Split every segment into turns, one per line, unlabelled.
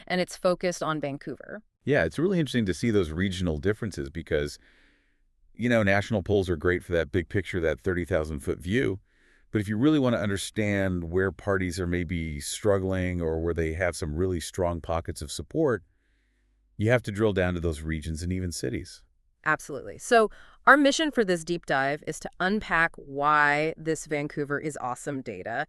and it's focused on Vancouver.
Yeah, it's really interesting to see those regional differences because, national polls are great for that big picture, that 30,000-foot view. But if you really want to understand where parties are maybe struggling or where they have some really strong pockets of support, you have to drill down to those regions and even cities.
Absolutely. So our mission for this deep dive is to unpack why this Vancouver is awesome data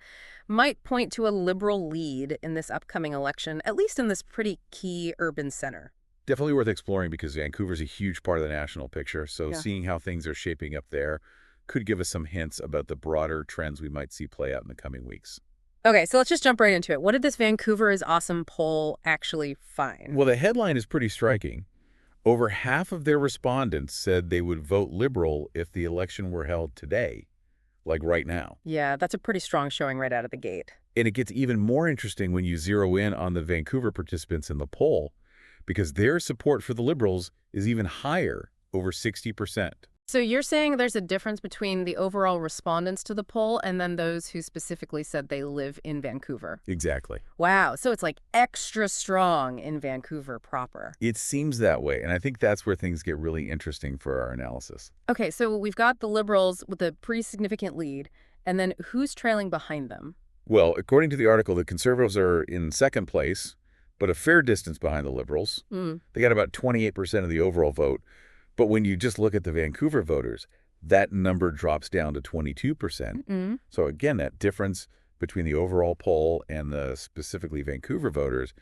might point to a Liberal lead in this upcoming election, at least in this pretty key urban center.
Definitely worth exploring because Vancouver's a huge part of the national picture, so
Yeah.
seeing how things are shaping up there could give us some hints about the broader trends we might see play out in the coming weeks.
Okay, so let's just jump right into it. What did this Vancouver is awesome poll actually find?
Well, the headline is pretty striking. Over half of their respondents said they would vote Liberal if the election were held today, like right now.
Yeah, that's a pretty strong showing right out of the gate.
And it gets even more interesting when you zero in on the Vancouver participants in the poll, because their support for the Liberals is even higher, over 60%.
So you're saying there's a difference between the overall respondents to the poll and then those who specifically said they live in Vancouver?
Exactly.
Wow, so it's like extra strong in Vancouver proper.
It seems that way, and I think that's where things get really interesting for our analysis.
Okay, so we've got the Liberals with a pretty significant lead, and then who's trailing behind them?
Well, according to the article, the Conservatives are in second place, but a fair distance behind the Liberals. They got about 28% of the overall vote. But when you just look at the Vancouver voters, that number drops down to 22%. So again, that difference between the overall poll and the specifically Vancouver voters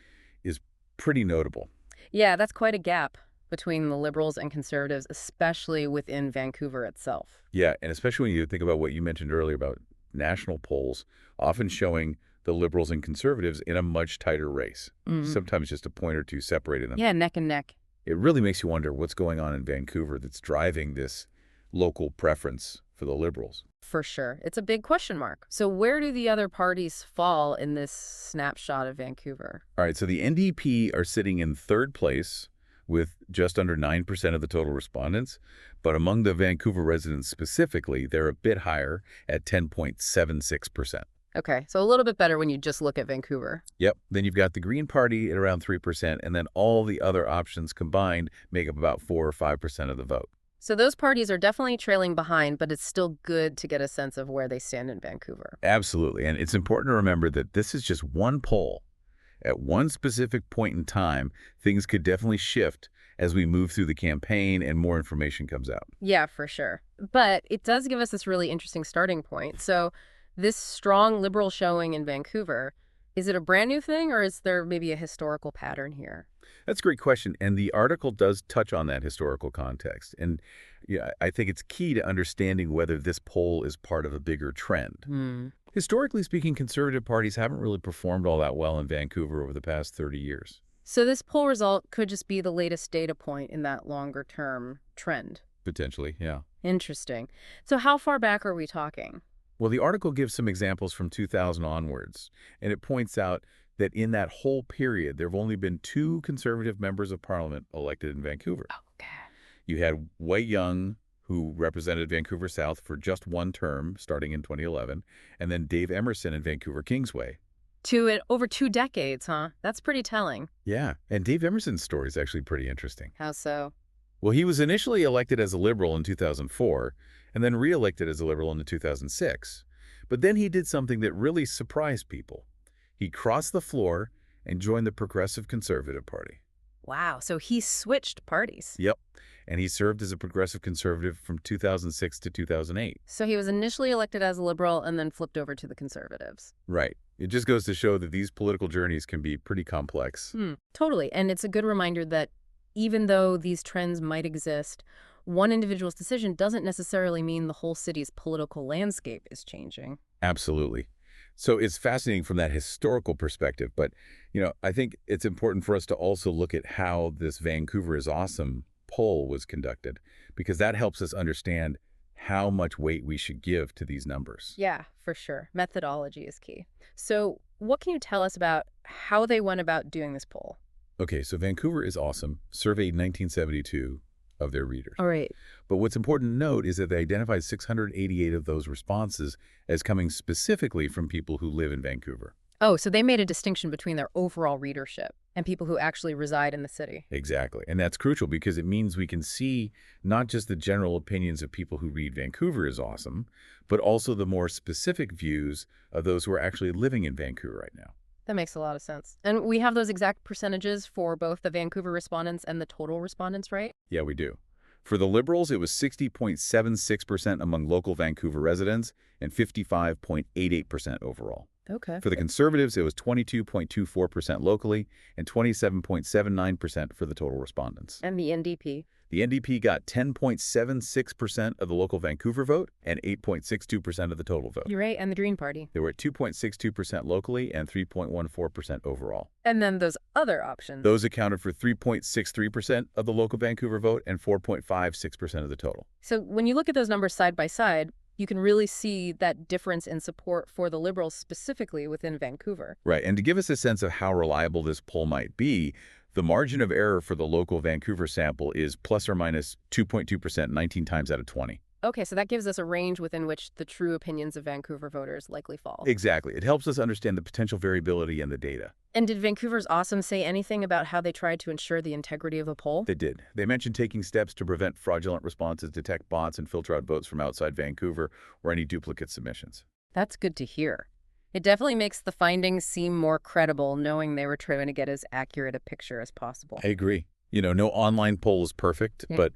is pretty notable.
Yeah, that's quite a gap between the Liberals and Conservatives, especially within Vancouver itself.
Yeah, and especially when you think about what you mentioned earlier about national polls, often showing the Liberals and Conservatives in a much tighter race, sometimes just a point or two separating them.
Yeah, neck and neck.
It really makes you wonder what's going on in Vancouver that's driving this local preference for the Liberals.
For sure. It's a big question mark. So where do the other parties fall in this snapshot of Vancouver?
All right, so the NDP are sitting in third place with just under 9% of the total respondents. But among the Vancouver residents specifically, they're a bit higher at 10.76%.
Okay, so a little bit better when you just look at Vancouver.
Yep. Then you've got the Green Party at around 3%, and then all the other options combined make up about 4 or 5% of the vote.
So those parties are definitely trailing behind, but it's still good to get a sense of where they stand in Vancouver.
Absolutely. And it's important to remember that this is just one poll. At one specific point in time, things could definitely shift as we move through the campaign and more information comes out.
Yeah, for sure. But it does give us this really interesting starting point. So this strong Liberal showing in Vancouver, is it a brand new thing or is there maybe a historical pattern here?
That's a great question. And the article does touch on that historical context. And yeah, I think it's key to understanding whether this poll is part of a bigger trend. Historically speaking, conservative parties haven't really performed all that well in Vancouver over the past 30 years.
So this poll result could just be the latest data point in that longer term trend.
Potentially, yeah.
Interesting. So how far back are we talking?
Well, the article gives some examples from 2000 onwards, and it points out that in that whole period, there have only been 2 conservative members of parliament elected in Vancouver.
Okay.
You had Wei Young, who represented Vancouver South for just one term, starting in 2011, and then Dave Emerson in Vancouver Kingsway.
Over 2 decades, huh? That's pretty telling.
Yeah, and Dave Emerson's story is actually pretty interesting.
How so?
Well, he was initially elected as a Liberal in 2004, and then re-elected as a Liberal in 2006. But then he did something that really surprised people. He crossed the floor and joined the Progressive Conservative Party.
Wow, so he switched parties.
Yep, and he served as a Progressive Conservative from 2006 to 2008.
So he was initially elected as a Liberal and then flipped over to the Conservatives.
Right. It just goes to show that these political journeys can be pretty complex.
Totally, and it's a good reminder that even though these trends might exist, one individual's decision doesn't necessarily mean the whole city's political landscape is changing.
Absolutely. So it's fascinating from that historical perspective, but I think it's important for us to also look at how this Vancouver is Awesome poll was conducted, because that helps us understand how much weight we should give to these numbers.
Yeah, for sure. Methodology is key. So what can you tell us about how they went about doing this poll?
Okay, so Vancouver is Awesome surveyed 1972 of their readers.
All right.
But what's important to note is that they identified 688 of those responses as coming specifically from people who live in Vancouver.
Oh, so they made a distinction between their overall readership and people who actually reside in the city.
Exactly. And that's crucial because it means we can see not just the general opinions of people who read Vancouver is awesome, but also the more specific views of those who are actually living in Vancouver right now.
That makes a lot of sense. And we have those exact percentages for both the Vancouver respondents and the total respondents, right?
Yeah, we do. For the Liberals, it was 60.76% among local Vancouver residents and 55.88% overall.
Okay.
For the Conservatives, it was 22.24% locally and 27.79% for the total respondents.
And the NDP?
The NDP got 10.76% of the local Vancouver vote and 8.62% of the total vote.
You're right. And the Green Party?
They were at 2.62% locally and 3.14% overall.
And then those other options?
Those accounted for 3.63% of the local Vancouver vote and 4.56% of the total.
So when you look at those numbers side by side, you can really see that difference in support for the Liberals specifically within Vancouver.
Right. And to give us a sense of how reliable this poll might be, the margin of error for the local Vancouver sample is plus or minus 2.2% 19 times out of 20.
Okay, so that gives us a range within which the true opinions of Vancouver voters likely fall.
Exactly. It helps us understand the potential variability in the data.
And did Vancouver's Awesome say anything about how they tried to ensure the integrity of the poll?
They did. They mentioned taking steps to prevent fraudulent responses, detect bots, and filter out votes from outside Vancouver or any duplicate submissions.
That's good to hear. It definitely makes the findings seem more credible, knowing they were trying to get as accurate a picture as possible.
I agree. You know, no online poll is perfect, but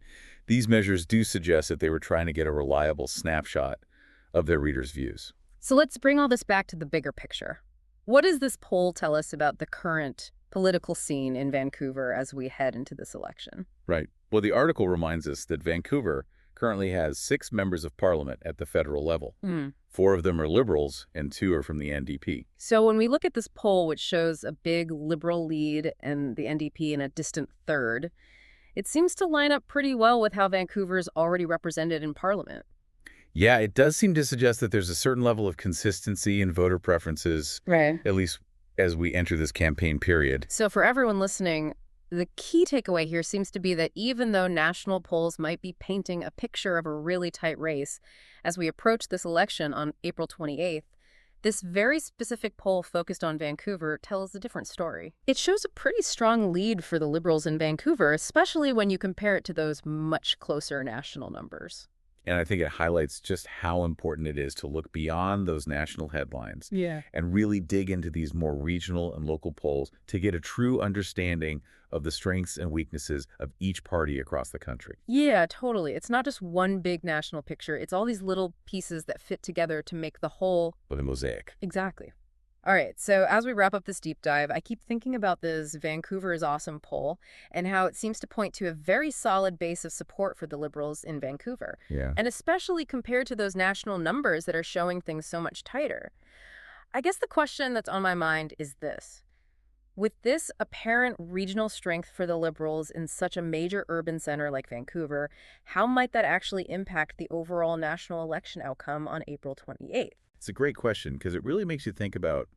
these measures do suggest that they were trying to get a reliable snapshot of their readers' views.
So let's bring all this back to the bigger picture. What does this poll tell us about the current political scene in Vancouver as we head into this election?
Right. Well, the article reminds us that Vancouver currently has 6 members of parliament at the federal level. 4 of them are Liberals and 2 are from the NDP.
So when we look at this poll, which shows a big Liberal lead and the NDP in a distant third, it seems to line up pretty well with how Vancouver is already represented in parliament.
Yeah, it does seem to suggest that there's a certain level of consistency in voter preferences,
right,
at least as we enter this campaign period.
So for everyone listening, the key takeaway here seems to be that even though national polls might be painting a picture of a really tight race as we approach this election on April 28th, this very specific poll focused on Vancouver tells a different story. It shows a pretty strong lead for the Liberals in Vancouver, especially when you compare it to those much closer national numbers.
And I think it highlights just how important it is to look beyond those national headlines and really dig into these more regional and local polls to get a true understanding of the strengths and weaknesses of each party across the country.
Yeah, totally. It's not just one big national picture. It's all these little pieces that fit together to make the whole.
With a mosaic.
Exactly. All right, so as we wrap up this deep dive, I keep thinking about this Vancouver is Awesome poll and how it seems to point to a very solid base of support for the Liberals in Vancouver.
Yeah.
And especially compared to those national numbers that are showing things so much tighter. I guess the question that's on my mind is this. With this apparent regional strength for the Liberals in such a major urban center like Vancouver, how might that actually impact the overall national election outcome on April 28th?
It's a great question because it really makes you think about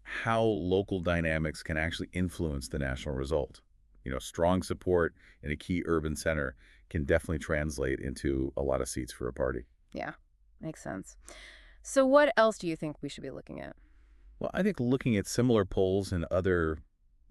how local dynamics can actually influence the national result. You know, strong support in a key urban center can definitely translate into a lot of seats for a party.
Yeah, makes sense. So what else do you think we should be looking at?
Well, I think looking at similar polls in other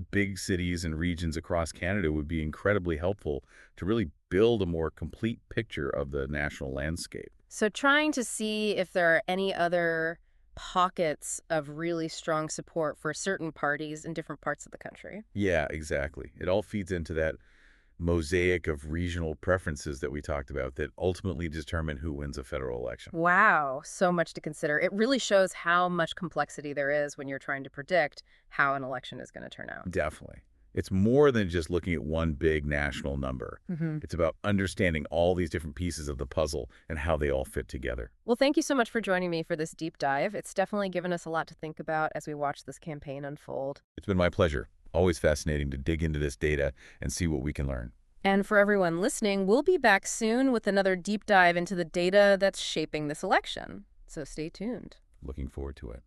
big cities and regions across Canada would be incredibly helpful to really build a more complete picture of the national landscape.
So trying to see if there are any other pockets of really strong support for certain parties in different parts of the country.
Yeah, exactly. It all feeds into that mosaic of regional preferences that we talked about that ultimately determine who wins a federal election.
Wow, so much to consider. It really shows how much complexity there is when you're trying to predict how an election is going to turn out.
Definitely. It's more than just looking at one big national number. It's about understanding all these different pieces of the puzzle and how they all fit together.
Well, thank you so much for joining me for this deep dive. It's definitely given us a lot to think about as we watch this campaign unfold.
It's been my pleasure. Always fascinating to dig into this data and see what we can learn.
And for everyone listening, we'll be back soon with another deep dive into the data that's shaping this election. So stay tuned.
Looking forward to it.